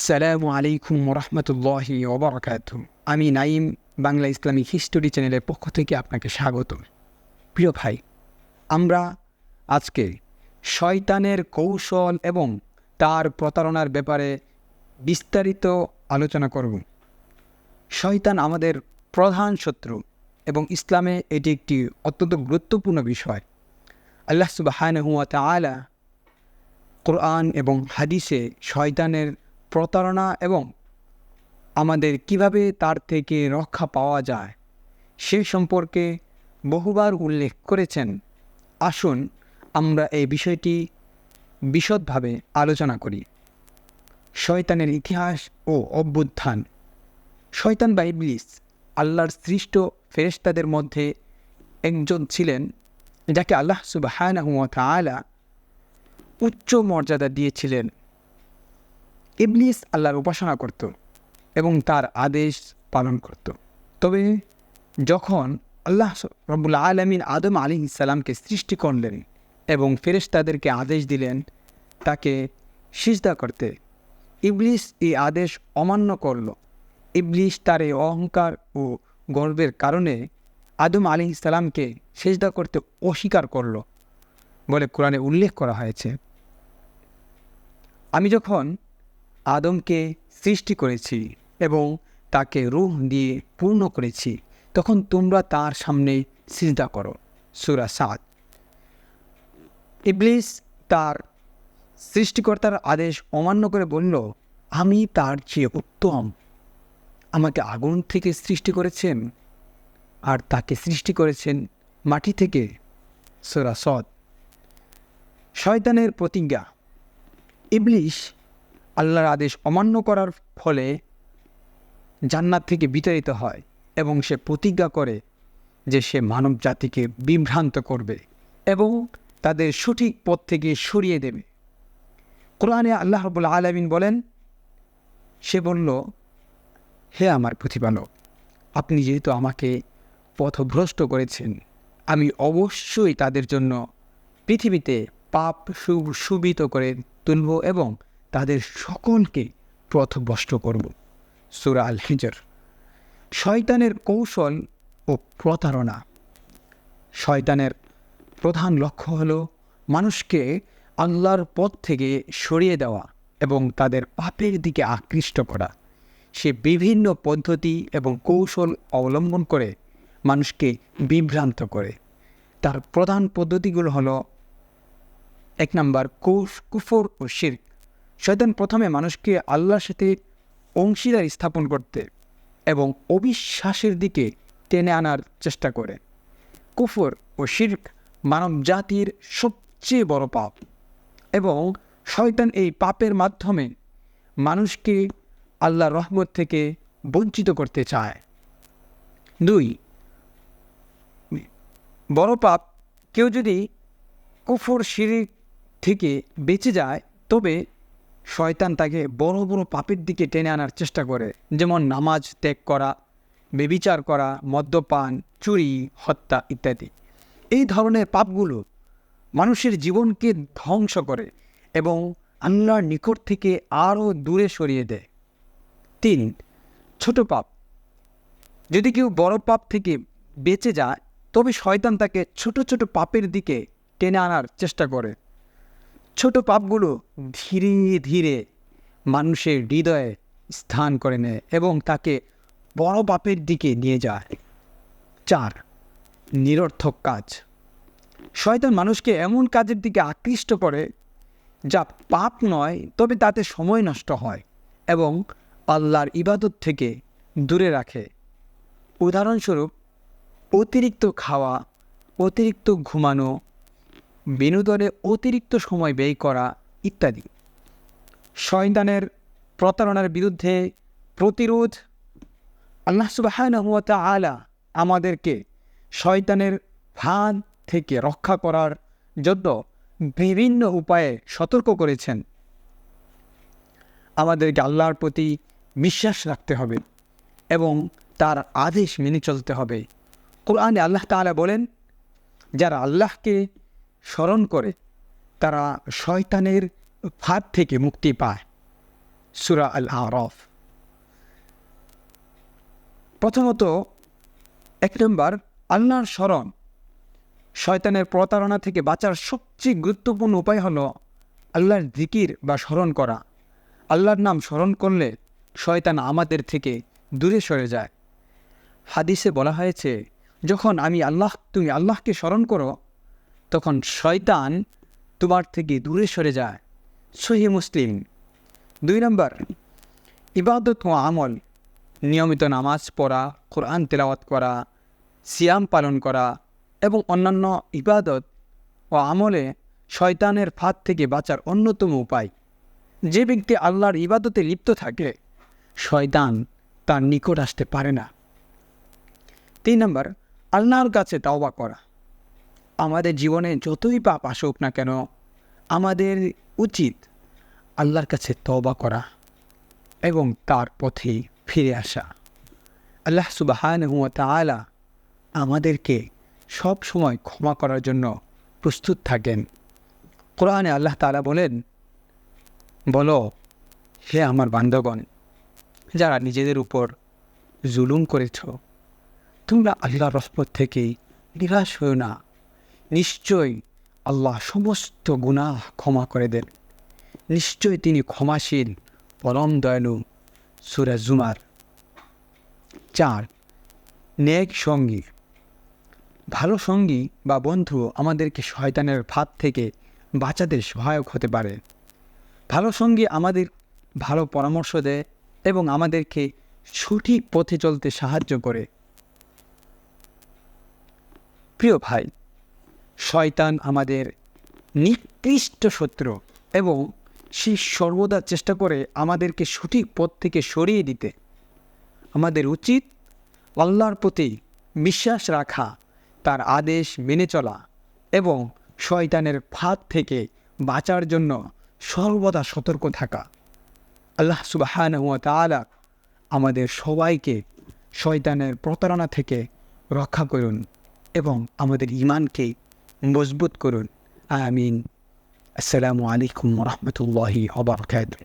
আসসালামু আলাইকুম রহমতুল্লাহি ওবরাকাতুহু। আমি নাইম, বাংলা ইসলামিক হিস্টোরি চ্যানেলের পক্ষ থেকে আপনাকে স্বাগত। প্রিয় ভাই, আমরা আজকে শয়তানের কৌশল এবং তার প্রতারণার ব্যাপারে বিস্তারিত আলোচনা করব। শয়তান আমাদের প্রধান শত্রু এবং ইসলামে এটি একটি অত্যন্ত গুরুত্বপূর্ণ বিষয়। আল্লাহ সুবহানাহু ওয়া তাআলা কোরআন এবং হাদিসে শয়তানের প্রতারণা এবং আমাদের কিভাবে তার থেকে রক্ষা পাওয়া যায় সে সম্পর্কে বহুবার উল্লেখ করেছেন। আসুন আমরা এই বিষয়টি বিশদভাবে আলোচনা করি। শয়তানের ইতিহাস ও অভ্যুত্থান। শয়তান বা ইবলিস আল্লাহর সৃষ্ট ফেরেশতাদের মধ্যে একজন ছিলেন, যাকে আল্লাহ সুবহানাহু ওয়া তাআলা উচ্চ মর্যাদা দিয়েছিলেন। ইবলিস আল্লাহর উপাসনা করত এবং তার আদেশ পালন করত। তবে যখন আল্লাহ রব্বুল আলামিন আদম আলাইহিস সালামকে সৃষ্টি করলেন এবং ফেরেশতাদেরকে আদেশ দিলেন তাকে সিজদা করতে, ইবলিস এই আদেশ অমান্য করল। ইবলিস তার এই অহংকার ও গর্বের কারণে আদম আলাইহিস সালামকে সিজদা করতে অস্বীকার করল বলে কোরআনে উল্লেখ করা হয়েছে। আমি যখন আদমকে সৃষ্টি করেছি এবং তাকে রূহ দিয়ে পূর্ণ করেছি, তখন তোমরা তার সামনে সিজদা করো। সূরা সাদ। ইবলিস তার সৃষ্টিকর্তার আদেশ অমান্য করে বলল, আমি তার চেয়ে উত্তম। আমাকে আগুন থেকে সৃষ্টি করেছেন আর তাকে সৃষ্টি করেছেন মাটি থেকে। সূরা সদ। শয়তানের প্রতিজ্ঞা। ইবলিস আল্লাহর আদেশ অমান্য করার ফলে জান্নাত থেকে বিতাড়িত হয় এবং সে প্রতিজ্ঞা করে যে সে মানব জাতিকে বিভ্রান্ত করবে এবং তাদের সঠিক পথ থেকে সরিয়ে দেবে। কোরআনে আল্লাহ রাব্বুল আলামিন বলেন, সে বলল, হে আমার প্রতিপালক, আপনি যেহেতু আমাকে পথভ্রষ্ট করেছেন, আমি অবশ্যই তাদের জন্য পৃথিবীতে পাপ সুবিত করে তুলব এবং তাদের সকলকে পথভ্রষ্ট করব। সূরা আল হিজর। শয়তানের কৌশল ও প্রতারণা। শয়তানের প্রধান লক্ষ্য হল মানুষকে আল্লাহর পথ থেকে সরিয়ে দেওয়া এবং তাদের পাপের দিকে আকৃষ্ট করা। সে বিভিন্ন পদ্ধতি এবং কৌশল অবলম্বন করে মানুষকে বিভ্রান্ত করে। তার প্রধান পদ্ধতিগুলো হলো, 1 নাম্বার, কুফর ও শিরক। শয়তান প্রথমে মানুষকে আল্লাহর সাথে অংশীদার স্থাপন করতে এবং অবিশ্বাসের দিকে টেনে আনার চেষ্টা করে। কুফর ও শিরক মানব জাতির সবচেয়ে বড় পাপ এবং শয়তান এই পাপের মাধ্যমে মানুষকে আল্লাহর রহমত থেকে বঞ্চিত করতে চায়। 2, বড় পাপ। কেউ যদি কুফর শিরক থেকে বেঁচে যায়, তবে শয়তান তাকে বড় বড় পাপের দিকে টেনে আনার চেষ্টা করে, যেমন নামাজ ত্যাগ করা, ব্যভিচার করা, মদ্যপান, চুরি, হত্যা ইত্যাদি। এই ধরনের পাপগুলো মানুষের জীবনকে ধ্বংস করে এবং আল্লাহর নিকট থেকে আরও দূরে সরিয়ে দেয়। 3, ছোট পাপ। যদি কেউ বড় পাপ থেকে বেঁচে যায়, তবে শয়তান তাকে ছোট ছোট পাপের দিকে টেনে আনার চেষ্টা করে। ছোট পাপগুলো ধীরে ধীরে মানুষের হৃদয়ে স্থান করে নেয় এবং তাকে বড় পাপের দিকে নিয়ে যায়। 4, নিরর্থক কাজ। শয়তান মানুষকে এমন কাজের দিকে আকৃষ্ট করে যা পাপ নয়, তবে তাতে সময় নষ্ট হয় এবং আল্লাহর ইবাদত থেকে দূরে রাখে। উদাহরণস্বরূপ, অতিরিক্ত খাওয়া, অতিরিক্ত ঘুমানো, বিনোদনে অতিরিক্ত সময় ব্যয় করা ইত্যাদি। শয়তানের প্রতারণার বিরুদ্ধে প্রতিরোধ। আল্লাহ সুবহানাহু ওয়া তাআলা আমাদেরকে শয়তানের ফাঁদ থেকে রক্ষা করার জন্য বিভিন্ন উপায়ে সতর্ক করেছেন। আমাদেরকে আল্লাহর প্রতি বিশ্বাস রাখতে হবে এবং তার আদেশ মেনে চলতে হবে। কোরআনে আল্লাহ তাআলা বলেন, যারা আল্লাহকে স্মরণ করে তারা শয়তানের ফাঁদ থেকে মুক্তি পায়। সূরা আল আরাফ। প্রথমত 1 নম্বর, আল্লাহর স্মরণ। শয়তানের প্রতারণা থেকে বাঁচার সবচেয়ে গুরুত্বপূর্ণ উপায় হলো আল্লাহর জিকির বা স্মরণ করা। আল্লাহর নাম স্মরণ করলে শয়তান আমাদের থেকে দূরে সরে যায়। হাদিসে বলা হয়েছে, যখন তুমি আল্লাহকে স্মরণ করো তখন শয়তান তোমার থেকে দূরে সরে যায়। সহিহ মুসলিম। 2 নম্বর, ইবাদত ও আমল। নিয়মিত নামাজ পড়া, কোরআন তেলাওয়াত করা, সিয়াম পালন করা এবং অন্যান্য ইবাদত ও আমলে শয়তানের ফাঁদ থেকে বাঁচার অন্যতম উপায়। যে ব্যক্তি আল্লাহর ইবাদতে লিপ্ত থাকে শয়তান তার নিকট আসতে পারে না। 3 নম্বর, আল্লাহর কাছে তওবা করা। আমাদের জীবনে যতই পাপ আসুক না কেন আমাদের উচিত আল্লাহর কাছে তওবা করা এবং তার পথে ফিরে আসা। আল্লাহ সুবহানাহু ওয়া তাআলা আমাদেরকে সব সময় ক্ষমা করার জন্য প্রস্তুত থাকেন। কোরআনে আল্লাহ তাআলা বলেন, বলো হে আমার বান্দাগণ, যারা নিজেদের উপর জুলুম করেছ, তোমরা আল্লাহর রহমত থেকে নিরাশ হও না। নিশ্চয়ই আল্লাহ সমস্ত গুনাহ ক্ষমা করে দেন। নিশ্চয়ই তিনি ক্ষমাশীল, পরম দয়ালু। সূরা জুমার। 4, নেক সঙ্গী। ভালো সঙ্গী বা বন্ধু আমাদেরকে শয়তানের ফাঁদ থেকে বাঁচাতে সহায়ক হতে পারে। ভালো সঙ্গী আমাদের ভালো পরামর্শ দেয় এবং আমাদেরকে সঠিক পথে চলতে সাহায্য করে। প্রিয় ভাই, শয়তান আমাদের নিকৃষ্ট শত্রু এবং সে সর্বদা চেষ্টা করে আমাদেরকে সঠিক পথ থেকে সরিয়ে দিতে। আমাদের উচিত আল্লাহর প্রতি বিশ্বাস রাখা, তার আদেশ মেনে চলা এবং শয়তানের ফাঁদ থেকে বাঁচার জন্য সর্বদা সতর্ক থাকা। আল্লাহ সুবহানাহু ওয়া তাআলা আমাদের সবাইকে শয়তানের প্রতারণা থেকে রক্ষা করুন এবং আমাদের ঈমানকে মজবুত করুন। আমিন। আসসালামু আলাইকুম ওয়া রাহমাতুল্লাহি ওয়া বারাকাতুহু।